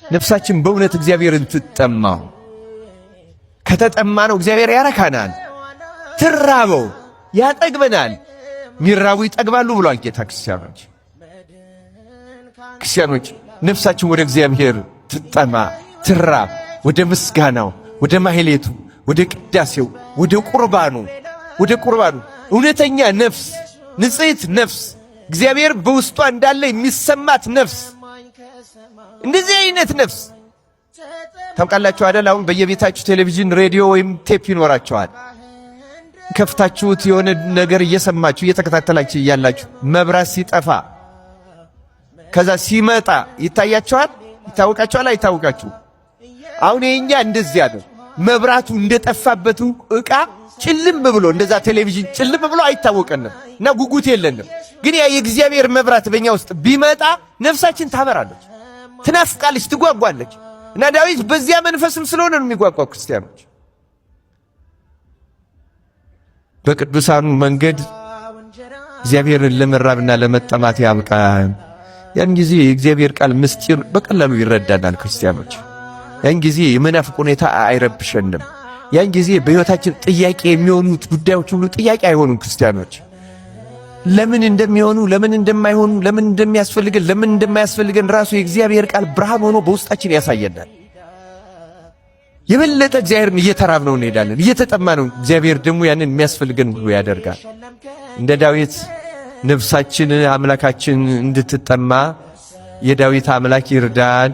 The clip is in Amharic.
ነፍሳችን በእውነት እግዚአብሔርን ትጠማው። ከተጠማ ነው እግዚአብሔር ያረካናል። ትራበው ያጠግበናል። ሚራቡ ይጠግባሉ ብሏል ጌታ። ክርስቲያኖች ነፍሳችን ወደ እግዚአብሔር ትጠማ፣ ትራብ፣ ወደ ምስጋናው፣ ወደ ማህሌቱ፣ ወደ ቅዳሴው፣ ወደ ቁርባኑ እውነተኛ ነፍስ፣ ንጽሕት ነፍስ፣ እግዚአብሔር በውስጧ እንዳለ የሚሰማት ነፍስ፣ እንደዚህ አይነት ነፍስ ታውቃላችሁ አይደል? አሁን በየቤታችሁ ቴሌቪዥን፣ ሬዲዮ ወይም ቴፕ ይኖራችኋል። ከፍታችሁት የሆነ ነገር እየሰማችሁ እየተከታተላችሁ እያላችሁ መብራት ሲጠፋ ከዛ ሲመጣ ይታያችኋል? ይታወቃችኋል? አይታወቃችሁ? አሁን የኛ እንደዚህ አይደል? መብራቱ እንደጠፋበቱ ዕቃ ጭልም ብሎ እንደዛ ቴሌቪዥን ጭልም ብሎ አይታወቀንም እና ጉጉት የለንም። ግን ያ የእግዚአብሔር መብራት በእኛ ውስጥ ቢመጣ ነፍሳችን ታበራለች፣ ትናፍቃለች፣ ትጓጓለች። እና ዳዊት በዚያ መንፈስም ስለሆነ ነው የሚጓጓው። ክርስቲያኖች በቅዱሳኑ መንገድ እግዚአብሔርን ለመራብና ለመጠማት ያብቃን። ያን ጊዜ የእግዚአብሔር ቃል ምስጢር በቀላሉ ይረዳናል። ክርስቲያኖች ያን ጊዜ የመናፍቅ ሁኔታ አይረብሸንም። ያን ጊዜ በሕይወታችን ጥያቄ የሚሆኑት ጉዳዮች ሁሉ ጥያቄ አይሆኑም። ክርስቲያኖች ለምን እንደሚሆኑ፣ ለምን እንደማይሆኑ፣ ለምን እንደሚያስፈልገን፣ ለምን እንደማያስፈልገን ራሱ የእግዚአብሔር ቃል ብርሃን ሆኖ በውስጣችን ያሳየናል። የበለጠ እግዚአብሔርን እየተራብነው እንሄዳለን፣ እየተጠማነው። እግዚአብሔር ደግሞ ያንን የሚያስፈልገን ሁሉ ያደርጋል። እንደ ዳዊት ነፍሳችን አምላካችን እንድትጠማ የዳዊት አምላክ ይርዳን።